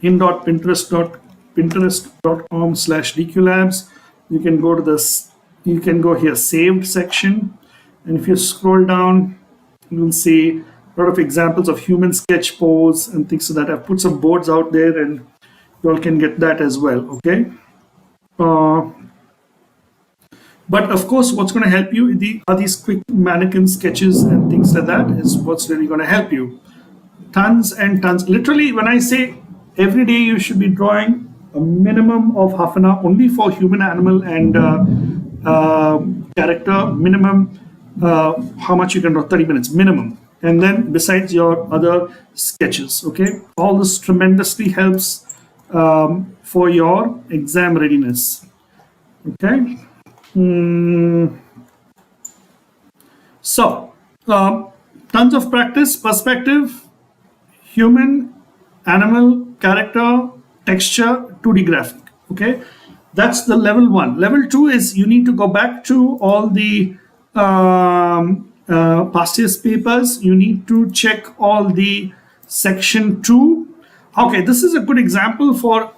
in.pinterest.com/DQLabs. You can go to this, you can go here, saved section. And if you scroll down, you'll see a lot of examples of human sketch pose and things like that. I've put some boards out there and you all can get that as well, okay? But of course, what's going to help you are these quick mannequin sketches and things like that is what's really going to help you. Tons and tons. Literally, when I say every day you should be drawing a minimum of half an hour only for human, animal, and character. Minimum, how much you can draw? 30 minutes minimum. And then besides your other sketches, okay? All this tremendously helps for your exam readiness, okay? So, tons of practice, perspective, human, animal, character, texture, 2D graphic, okay? That's the level 1. Level 2 is you need to go back to all the past year's papers. You need to check all the section 2. Okay, this is a good example for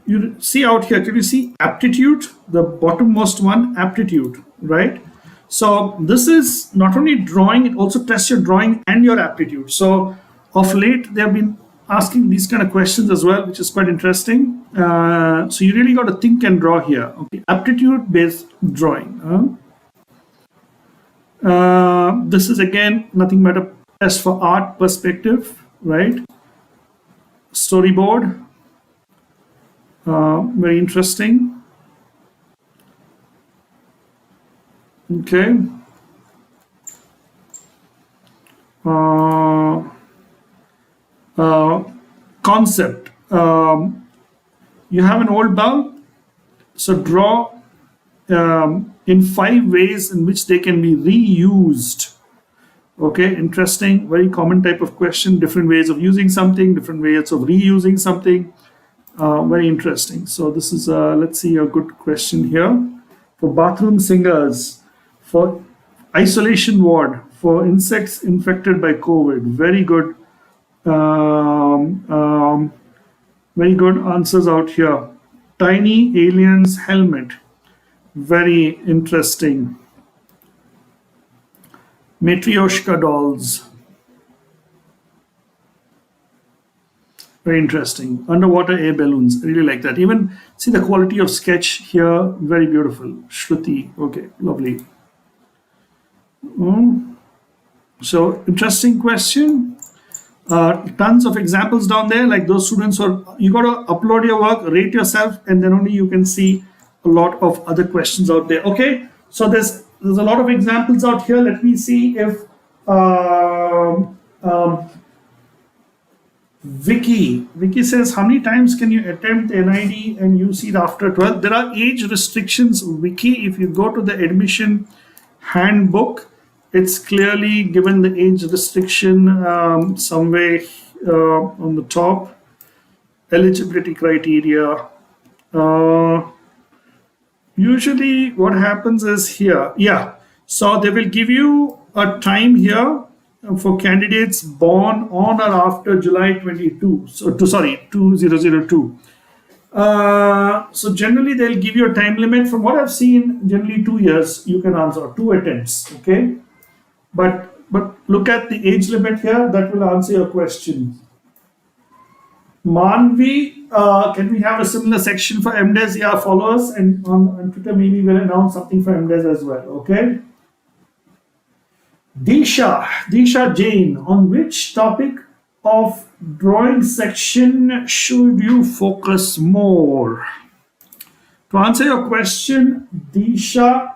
you see out here. Can you see aptitude, the bottommost one, aptitude, right? So this is not only drawing, it also tests your drawing and your aptitude. So of late they have been asking these kind of questions as well, which is quite interesting. So you really got to think and draw here. Okay, aptitude based drawing. This is again nothing but a test for art perspective, right? Storyboard. Very interesting. Okay. Concept. You have an old bulb, so draw in 5 ways in which they can be reused. Okay, interesting, very common type of question, different ways of using something, different ways of reusing something. Very interesting. So this is, let's see, a good question here. For bathroom singers, for isolation ward, for insects infected by COVID. Very good. Very good answers out here. Tiny aliens helmet. Very interesting. Matryoshka dolls. Very interesting. Underwater air balloons. I really like that. Even see the quality of sketch here. Very beautiful. Shruti. Okay, lovely. So interesting question. Tons of examples down there. Like those students are, you got to upload your work, rate yourself, and then only you can see a lot of other questions out there. Okay. So there's a lot of examples out here. Let me see if Vicky says, how many times can you attempt NID and use it after 12? There are age restrictions, Vicky. If you go to the admission handbook, it's clearly given the age restriction somewhere on the top. Eligibility criteria. Usually what happens is here. Yeah. So they will give you a time here for candidates born on or after July 22. So 2002. So generally they'll give you a time limit. From what I've seen, generally 2 years you can answer, 2 attempts. Okay. But look at the age limit here. That will answer your question. Manvi, can we have a similar section for MDes? Yeah, follow us, and on Twitter maybe we'll announce something for MDes as well. Okay. Disha Jain, on which topic of drawing section should you focus more? To answer your question, Disha,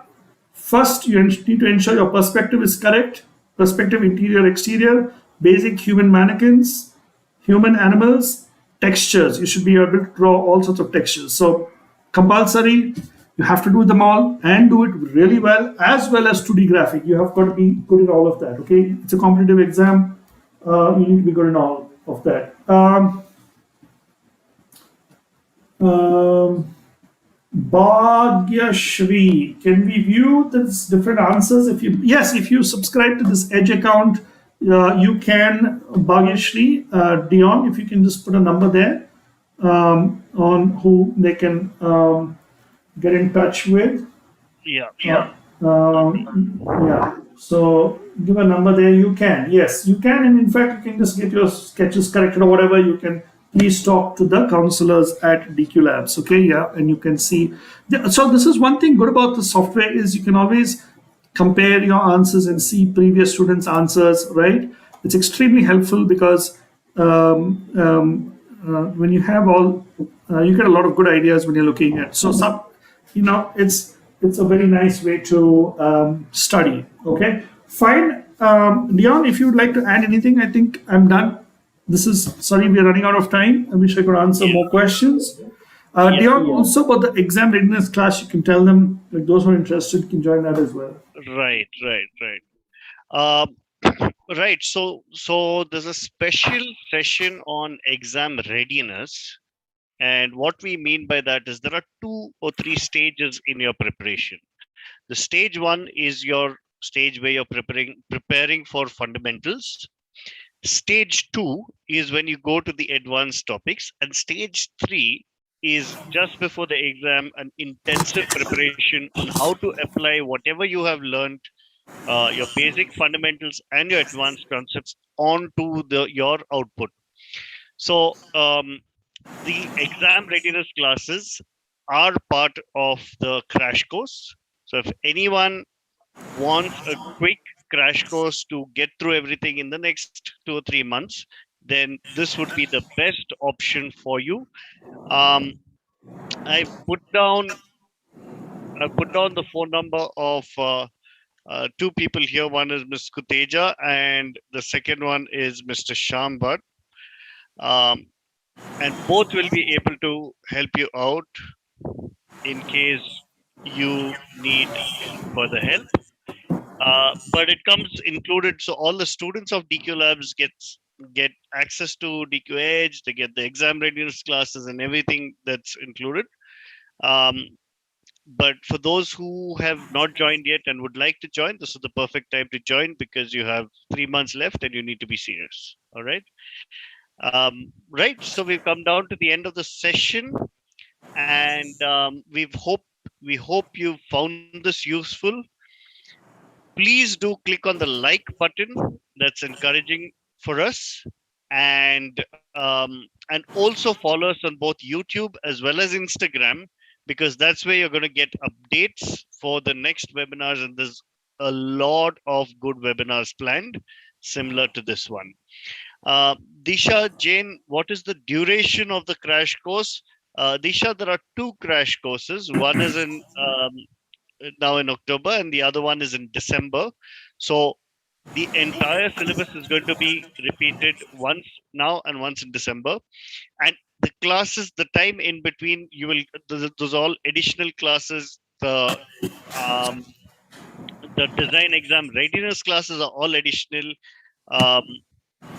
first you need to ensure your perspective is correct. Perspective, interior, exterior, basic human mannequins, human animals, textures. You should be able to draw all sorts of textures. So compulsory, you have to do them all and do it really well as 2D graphic. You have got to be good in all of that. Okay, it's a competitive exam. You need to be good in all of that. Bhagyashri, can we view the different answers? If you yes, if you subscribe to this Edge account, you can. Bhagyashri, Dion, if you can just put a number there on who they can get in touch with. Yeah. Yeah. Okay. Yeah. So give a number there. You can. Yes, you can. And in fact, you can just get your sketches corrected or whatever. You can please talk to the counselors at DQ Labs. Okay. Yeah. And you can see. So this is one thing good about the software is you can always compare your answers and see previous students' answers. Right. It's extremely helpful because when you have all, you get a lot of good ideas when you're looking at. So some, it's a very nice way to study. Okay, fine. Leon, if you would like to add anything, I think I'm done. This is sorry, we're running out of time. I wish I could answer Yeah. more questions. Yeah. Dion, also about the exam readiness class, you can tell them like those who are interested can join that as well. Right. Right. Right. Um, right. So there's a special session on exam readiness. And what we mean by that is there are 2 or 3 stages in your preparation. The stage one is your stage where you're preparing for fundamentals. Stage two is when you go to the advanced topics, and stage three is just before the exam, an intensive preparation on how to apply whatever you have learned, your basic fundamentals and your advanced concepts onto your output. So the exam readiness classes are part of the crash course. So if anyone wants a quick crash course to get through everything in the next 2 or 3 months, then this would be the best option for you. Um, I put down I put down the phone number of 2 people here. One is Ms. Kuteja, and the second one is Mr. Shambhat. Um, and both will be able to help you out in case you need further help. But it comes included, so all the students of DQ Labs get access to DQ Edge. They get the exam readiness classes and everything that's included. Um, but for those who have not joined yet and would like to join, this is the perfect time to join because you have 3 months left and you need to be serious. All right. Right. So we've come down to the end of the session, and we hope you found this useful. Please do click on the like button. That's encouraging for us. And also follow us on both YouTube as well as Instagram, because that's where you're going to get updates for the next webinars, and there's a lot of good webinars planned similar to this one. Disha, Jane, what is the duration of the crash course? Disha, there are 2 crash courses. One is now in October, and the other one is in December. So the entire syllabus is going to be repeated once now and once in December. And the classes, the time in between, you will those are all additional classes. Um, the design exam readiness classes are all additional. Um,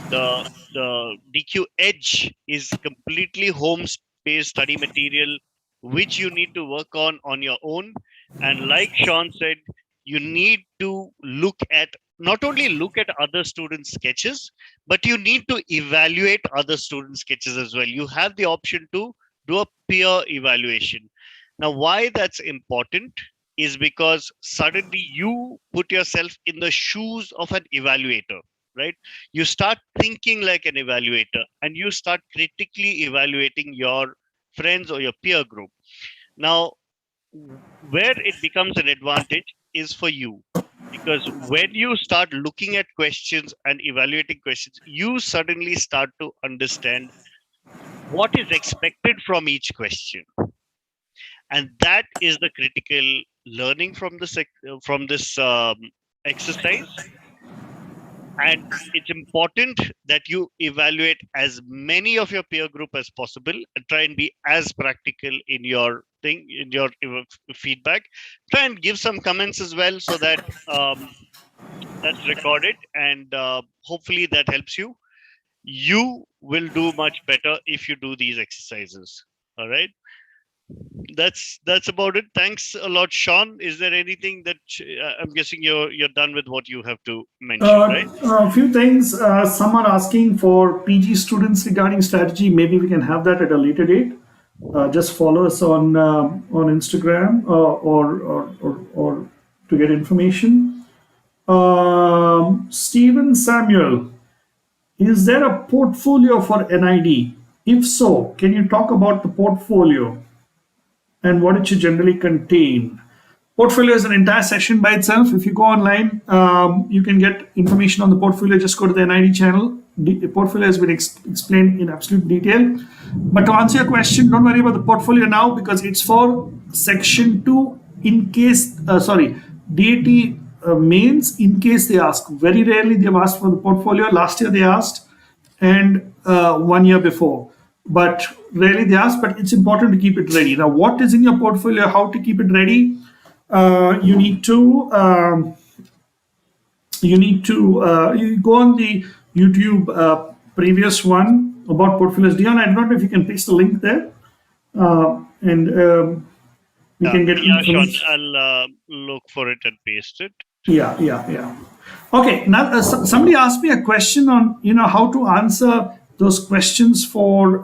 the DQ Edge is completely home based study material, which you need to work on your own. And like Sean said, you need to not only look at other students' sketches, but you need to evaluate other students' sketches as well. You have the option to do a peer evaluation. Now, why that's important is because suddenly you put yourself in the shoes of an evaluator, right? You start thinking like an evaluator and you start critically evaluating your friends or your peer group. Now, where it becomes an advantage is for you, because when you start looking at questions and evaluating questions, you suddenly start to understand what is expected from each question, and that is the critical learning from this exercise. And it's important that you evaluate as many of your peer group as possible and try and be as practical in your feedback. Try and give some comments as well, so that that's recorded, and hopefully that helps you. You will do much better if you do these exercises. All right. That's about it. Thanks a lot, Sean. Is there anything that I'm guessing you're done with what you have to mention, right? A few things. Some are asking for PG students regarding strategy. Maybe we can have that at a later date. Just follow us on Instagram or to get information. Stephen Samuel, is there a portfolio for NID? If so, can you talk about the portfolio and what it should generally contain? Portfolio is an entire session by itself. If you go online, you can get information on the portfolio. Just go to the NID channel. The portfolio has been explained in absolute detail. But to answer your question, don't worry about the portfolio now because it's for section 2 in case, DAT mains in case they ask. Very rarely they've asked for the portfolio. Last year they asked and 1 year before. But rarely they ask, but it's important to keep it ready. Now, what is in your portfolio, how to keep it ready? You need to you go on the YouTube previous one about portfolios. Dion, I don't know if you can paste the link there, and we can get Yeah, Sean, information. I'll look for it and paste it. Yeah. Okay. Now, somebody asked me a question on how to answer those questions for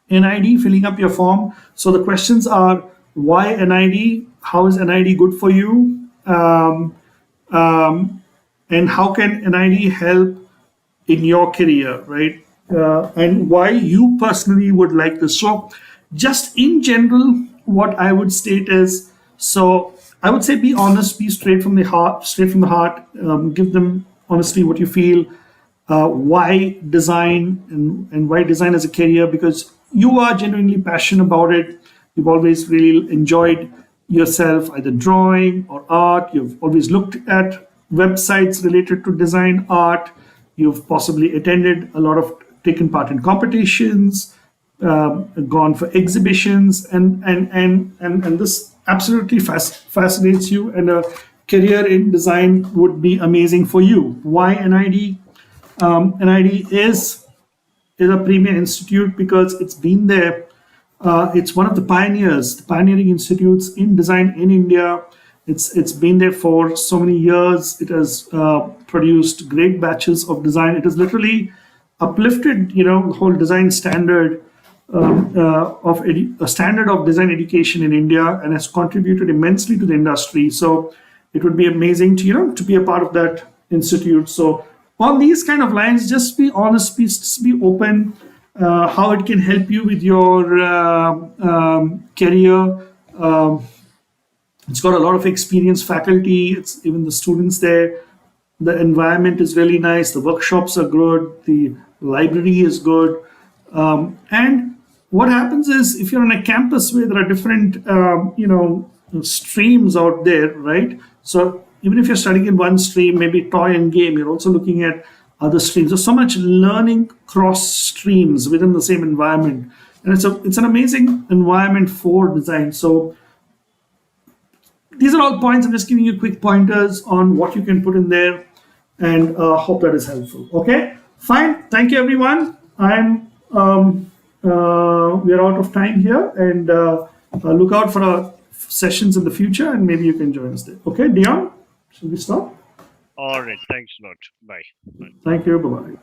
NID filling up your form. So the questions are: why NID? How is NID good for you? And how can NID help in your career, right? And why you personally would like this. So, just in general, what I would state is so I would say be honest, be straight from the heart, give them honestly what you feel. Why design and why design as a career? Because you are genuinely passionate about it. You've always really enjoyed yourself either drawing or art. You've always looked at websites related to design art. You've possibly attended a lot of taken part in competitions, gone for exhibitions, and this absolutely fascinates you. And a career in design would be amazing for you. Why NID? NID is a premier institute because it's been there. It's one of the pioneering institutes in design in India. It's been there for so many years. It has produced great batches of design. It has literally uplifted, the whole design standard a standard of design education in India, and has contributed immensely to the industry. So it would be amazing to be a part of that institute. So on these kind of lines, just be honest, just be open. How it can help you with your career. It's got a lot of experienced faculty. It's even the students there. The environment is really nice. The workshops are good. The library is good. And what happens is if you're on a campus where there are different, streams out there, right? So even if you're studying in one stream, maybe toy and game, you're also looking at other streams. There's so much learning cross streams within the same environment, and it's an amazing environment for design. So these are all points. I'm just giving you quick pointers on what you can put in there, and hope that is helpful. Okay, fine. Thank you, everyone. We are out of time here, and look out for our sessions in the future, and maybe you can join us there. Okay, Dion, should we stop? All right. Thanks a lot. Bye. Thank you. Bye bye.